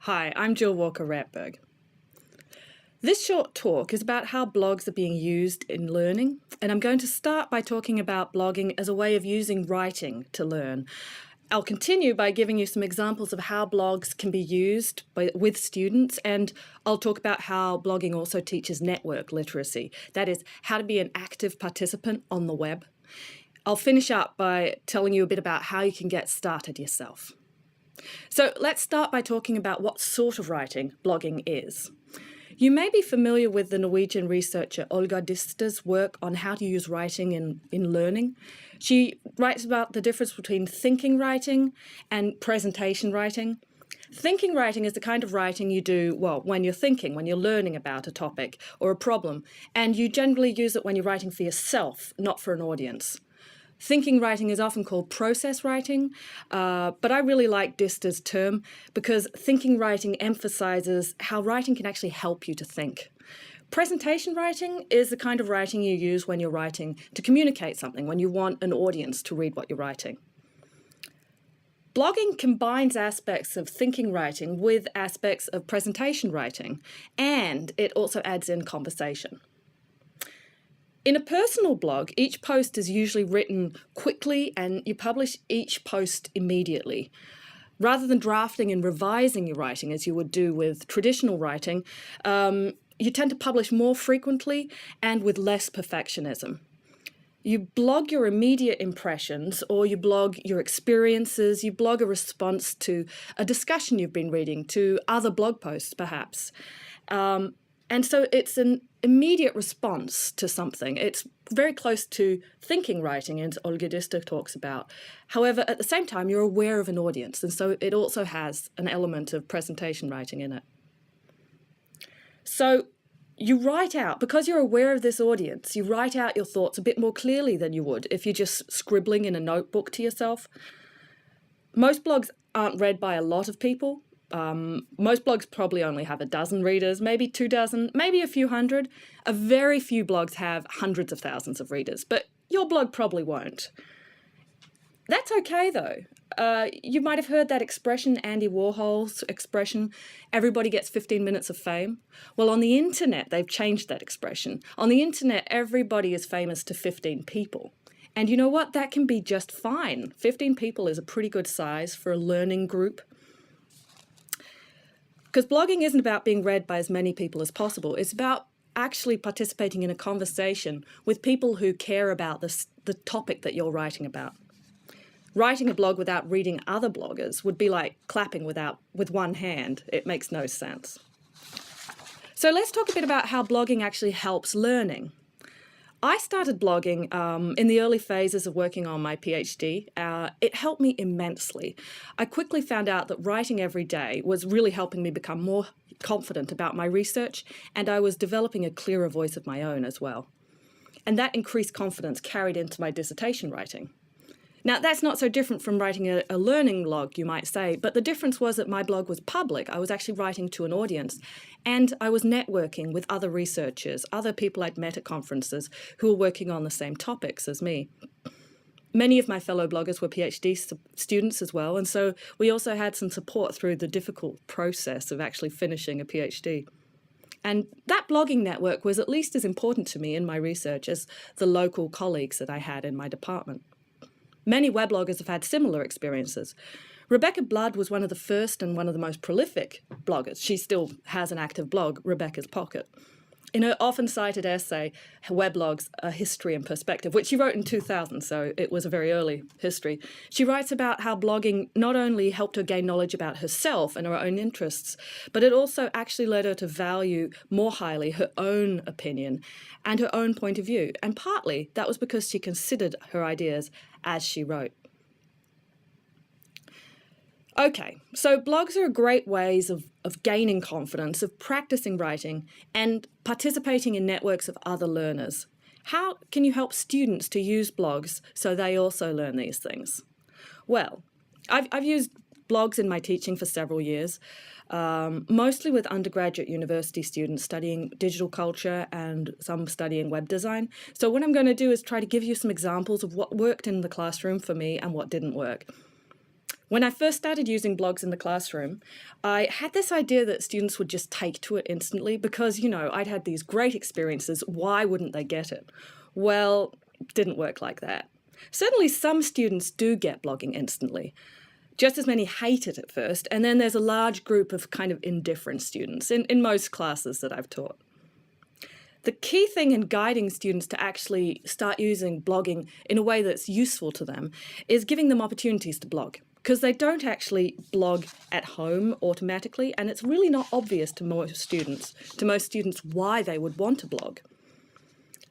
Hi, I'm Jill Walker-Ratberg. This short talk is about how blogs are being used in learning, and I'm going to start by talking about blogging as a way of using writing to learn. I'll continue by giving you some examples of how blogs can be used with students, and I'll talk about how blogging also teaches network literacy, that is, how to be an active participant on the web. I'll finish up by telling you a bit about how you can get started yourself. So let's start by talking about what sort of writing blogging is. You may be familiar with the Norwegian researcher Olga Dister's work on how to use writing in learning. She writes about the difference between thinking writing and presentation writing. Thinking writing is the kind of writing you do, when you're thinking, when you're learning about a topic or a problem, and you generally use it when you're writing for yourself, not for an audience. Thinking writing is often called process writing, but I really like Dister's term because thinking writing emphasizes how writing can actually help you to think. Presentation writing is the kind of writing you use when you're writing to communicate something, when you want an audience to read what you're writing. Blogging combines aspects of thinking writing with aspects of presentation writing, and it also adds in conversation. In a personal blog, each post is usually written quickly and you publish each post immediately. Rather than drafting and revising your writing as you would do with traditional writing, you tend to publish more frequently and with less perfectionism. You blog your immediate impressions, or you blog your experiences, you blog a response to a discussion you've been reading, to other blog posts perhaps. And so it's an immediate response to something. It's very close to thinking writing, as Olga Dister talks about. However, at the same time, you're aware of an audience, and so it also has an element of presentation writing in it. So you write out, because you're aware of this audience, you write out your thoughts a bit more clearly than you would if you're just scribbling in a notebook to yourself. Most blogs aren't read by a lot of people. Most blogs probably only have a dozen readers, maybe 24, maybe a few hundred. A very few blogs have hundreds of thousands of readers, but your blog probably won't. That's okay though. You might have heard that expression, Andy Warhol's expression, everybody gets 15 minutes of fame. Well, on the internet, they've changed that expression. On the internet, everybody is famous to 15 people. And you know what? That can be just fine. 15 people is a pretty good size for a learning group. Because blogging isn't about being read by as many people as possible. It's about actually participating in a conversation with people who care about the topic that you're writing about. Writing a blog without reading other bloggers would be like clapping with one hand. It makes no sense. So let's talk a bit about how blogging actually helps learning. I started blogging in the early phases of working on my PhD. It helped me immensely. I quickly found out that writing every day was really helping me become more confident about my research, and I was developing a clearer voice of my own as well. And that increased confidence carried into my dissertation writing. Now, that's not so different from writing a learning blog, you might say, but the difference was that my blog was public. I was actually writing to an audience, and I was networking with other researchers, other people I'd met at conferences who were working on the same topics as me. Many of my fellow bloggers were PhD students as well, and so we also had some support through the difficult process of actually finishing a PhD. And that blogging network was at least as important to me in my research as the local colleagues that I had in my department. Many webloggers have had similar experiences. Rebecca Blood was one of the first and one of the most prolific bloggers. She still has an active blog, Rebecca's Pocket. In her often cited essay, her weblogs, A History and Perspective, which she wrote in 2000, so it was a very early history, she writes about how blogging not only helped her gain knowledge about herself and her own interests, but it also actually led her to value more highly her own opinion and her own point of view. And partly that was because she considered her ideas as she wrote. Okay, so blogs are great ways of gaining confidence, of practicing writing, and participating in networks of other learners. How can you help students to use blogs so they also learn these things? Well, I've used blogs in my teaching for several years, mostly with undergraduate university students studying digital culture and some studying web design. So what I'm going to do is try to give you some examples of what worked in the classroom for me and what didn't work. When I first started using blogs in the classroom, I had this idea that students would just take to it instantly because, I'd had these great experiences. Why wouldn't they get it? Well, it didn't work like that. Certainly some students do get blogging instantly. Just as many hate it at first, and then there's a large group of kind of indifferent students in most classes that I've taught. The key thing in guiding students to actually start using blogging in a way that's useful to them is giving them opportunities to blog, because they don't actually blog at home automatically, and it's really not obvious to most students why they would want to blog.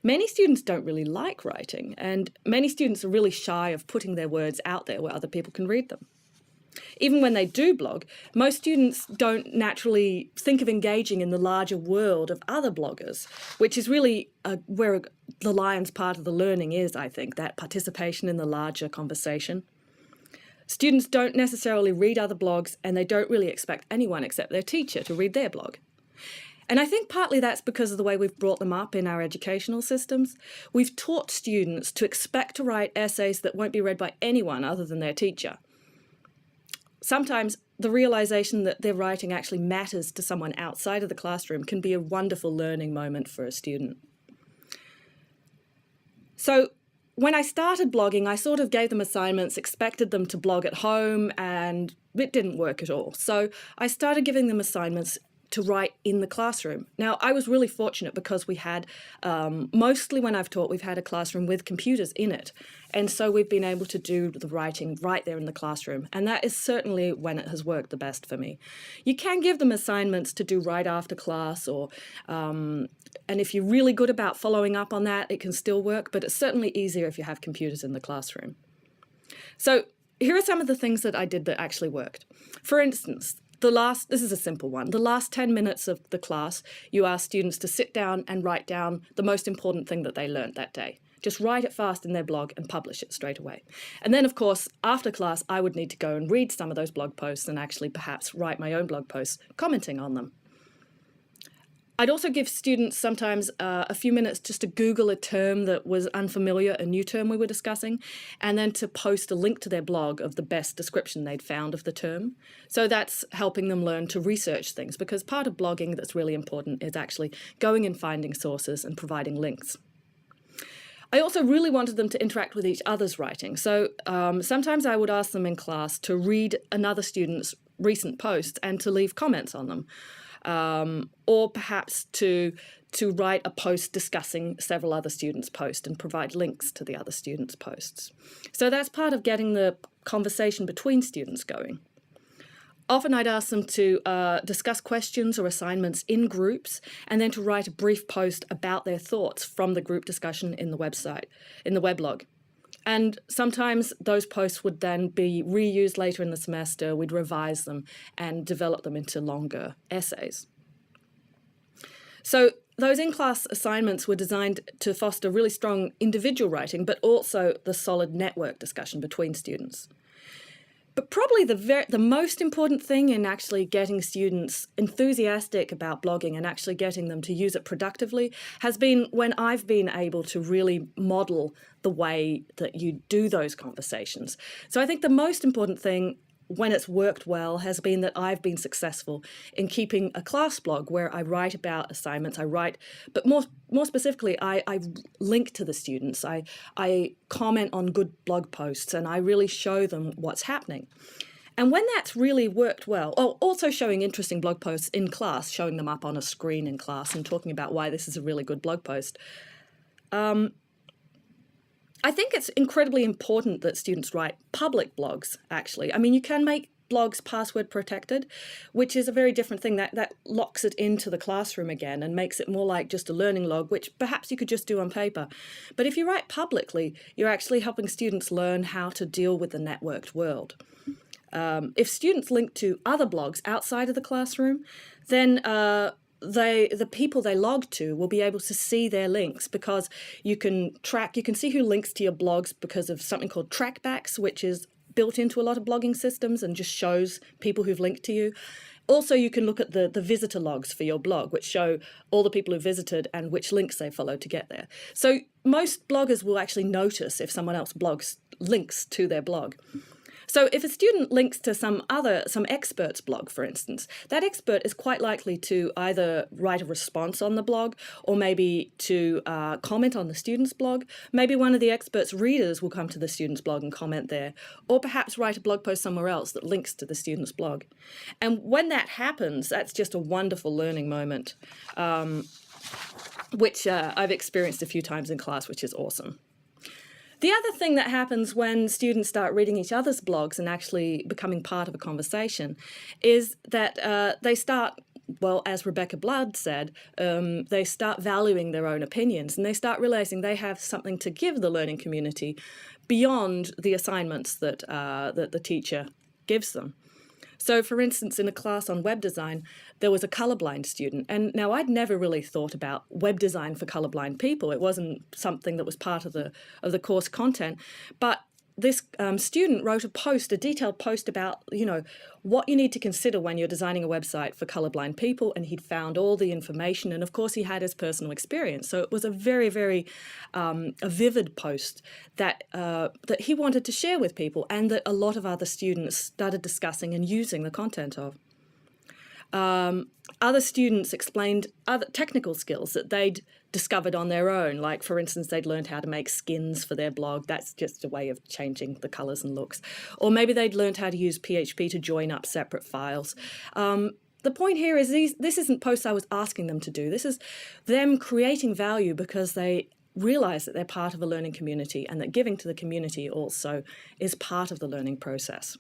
Many students don't really like writing, and many students are really shy of putting their words out there where other people can read them. Even when they do blog, most students don't naturally think of engaging in the larger world of other bloggers, which is really where the lion's part of the learning is, I think, that participation in the larger conversation. Students don't necessarily read other blogs, and they don't really expect anyone except their teacher to read their blog. And I think partly that's because of the way we've brought them up in our educational systems. We've taught students to expect to write essays that won't be read by anyone other than their teacher. Sometimes the realization that their writing actually matters to someone outside of the classroom can be a wonderful learning moment for a student. So when I started blogging, I sort of gave them assignments, expected them to blog at home, and it didn't work at all. So I started giving them assignments to write in the classroom. Now, I was really fortunate because we had, mostly when I've taught, we've had a classroom with computers in it. And so we've been able to do the writing right there in the classroom. And that is certainly when it has worked the best for me. You can give them assignments to do right after class, and if you're really good about following up on that, it can still work, but it's certainly easier if you have computers in the classroom. So here are some of the things that I did that actually worked. For instance, this is a simple one. The last 10 minutes of the class, you ask students to sit down and write down the most important thing that they learned that day. Just write it fast in their blog and publish it straight away. And then, of course, after class, I would need to go and read some of those blog posts and actually perhaps write my own blog posts commenting on them. I'd also give students sometimes a few minutes just to Google a term that was unfamiliar, a new term we were discussing, and then to post a link to their blog of the best description they'd found of the term. So that's helping them learn to research things, because part of blogging that's really important is actually going and finding sources and providing links. I also really wanted them to interact with each other's writing. So sometimes I would ask them in class to read another student's recent posts and to leave comments on them. Or perhaps to write a post discussing several other students' posts and provide links to the other students' posts. So that's part of getting the conversation between students going. Often I'd ask them to discuss questions or assignments in groups, and then to write a brief post about their thoughts from the group discussion in the weblog. And sometimes those posts would then be reused later in the semester. We'd revise them and develop them into longer essays. So those in-class assignments were designed to foster really strong individual writing, but also the solid network discussion between students. But probably the most important thing in actually getting students enthusiastic about blogging and actually getting them to use it productively has been when I've been able to really model the way that you do those conversations. So I think the most important thing when it's worked well has been that I've been successful in keeping a class blog where I write about assignments, but more specifically, I link to the students, I comment on good blog posts, and I really show them what's happening. And when that's really worked well, also showing interesting blog posts in class, showing them up on a screen in class and talking about why this is a really good blog post, I think it's incredibly important that students write public blogs, actually. I mean, you can make blogs password protected, which is a very different thing. That locks it into the classroom again and makes it more like just a learning log, which perhaps you could just do on paper. But if you write publicly, you're actually helping students learn how to deal with the networked world. If students link to other blogs outside of the classroom, then the people they log to will be able to see their links, because you can see who links to your blogs because of something called trackbacks, which is built into a lot of blogging systems and just shows people who've linked to you. Also, you can look at the visitor logs for your blog, which show all the people who visited and which links they followed to get there. So most bloggers will actually notice if someone else blogs links to their blog. So if a student links to some expert's blog, for instance, that expert is quite likely to either write a response on the blog or maybe to comment on the student's blog. Maybe one of the expert's readers will come to the student's blog and comment there, or perhaps write a blog post somewhere else that links to the student's blog. And when that happens, that's just a wonderful learning moment, which I've experienced a few times in class, which is awesome. The other thing that happens when students start reading each other's blogs and actually becoming part of a conversation is that they start, well, as Rebecca Blood said, they start valuing their own opinions, and they start realizing they have something to give the learning community beyond the assignments that the teacher gives them. So, for instance, in a class on web design, there was a colourblind student. And now I'd never really thought about web design for colourblind people. It wasn't something that was part of the course content. But this student wrote a detailed post about, what you need to consider when you're designing a website for colourblind people. And he'd found all the information. And of course, he had his personal experience. So it was a very, very a vivid post that he wanted to share with people, and that a lot of other students started discussing and using the content of. Other students explained other technical skills that they'd discovered on their own. Like, for instance, they'd learned how to make skins for their blog. That's just a way of changing the colours and looks. Or maybe they'd learned how to use PHP to join up separate files. The point here is this isn't posts I was asking them to do. This is them creating value because they realise that they're part of a learning community, and that giving to the community also is part of the learning process.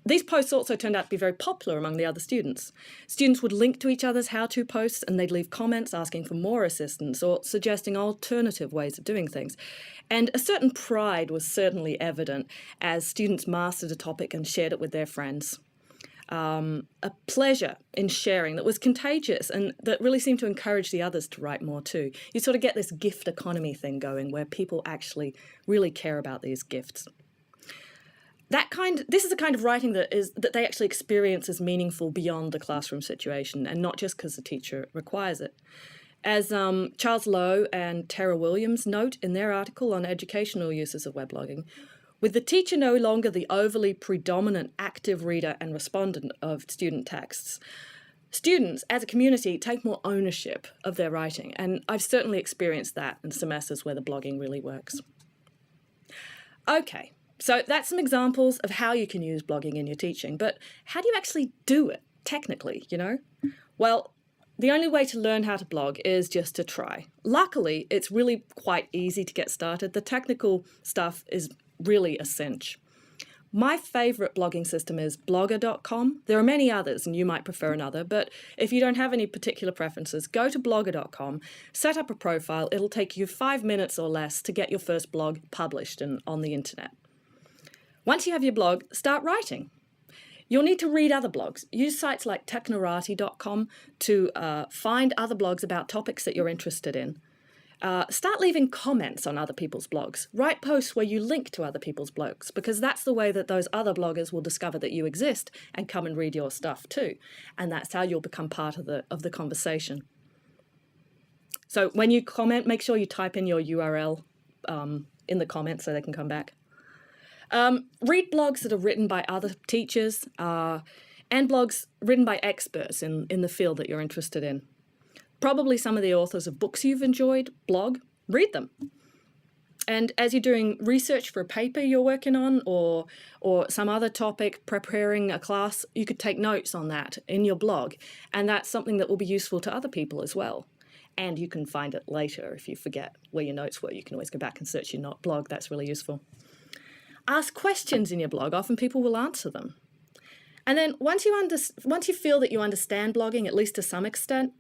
These posts also turned out to be very popular among the other students. Students would link to each other's how-to posts, and they'd leave comments asking for more assistance or suggesting alternative ways of doing things. And a certain pride was certainly evident as students mastered a topic and shared it with their friends. A pleasure in sharing that was contagious and that really seemed to encourage the others to write more too. You sort of get this gift economy thing going where people actually really care about these gifts. This is the kind of writing that they actually experience as meaningful beyond the classroom situation, and not just because the teacher requires it. As Charles Lowe and Tara Williams note in their article on educational uses of weblogging, with the teacher no longer the overly predominant active reader and respondent of student texts, students as a community take more ownership of their writing, and I've certainly experienced that in semesters where the blogging really works. Okay. So that's some examples of how you can use blogging in your teaching, but how do you actually do it technically, Well, the only way to learn how to blog is just to try. Luckily, it's really quite easy to get started. The technical stuff is really a cinch. My favourite blogging system is blogger.com. There are many others, and you might prefer another, but if you don't have any particular preferences, go to blogger.com, set up a profile. It'll take you 5 minutes or less to get your first blog published and on the internet. Once you have your blog, start writing. You'll need to read other blogs. Use sites like technorati.com to find other blogs about topics that you're interested in. Start leaving comments on other people's blogs. Write posts where you link to other people's blogs, because that's the way that those other bloggers will discover that you exist and come and read your stuff too. And that's how you'll become part of the conversation. So when you comment, make sure you type in your URL in the comments so they can come back. Read blogs that are written by other teachers and blogs written by experts in the field that you're interested in. Probably some of the authors of books you've enjoyed blog, read them. And as you're doing research for a paper you're working on or some other topic, preparing a class, you could take notes on that in your blog. And that's something that will be useful to other people as well. And you can find it later if you forget where your notes were. You can always go back and search your blog. That's really useful. Ask questions in your blog. Often people will answer them. And then once you feel that you understand blogging, at least to some extent,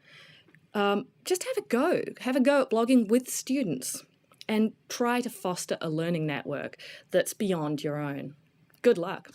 just have a go. Have a go at blogging with students and try to foster a learning network that's beyond your own. Good luck.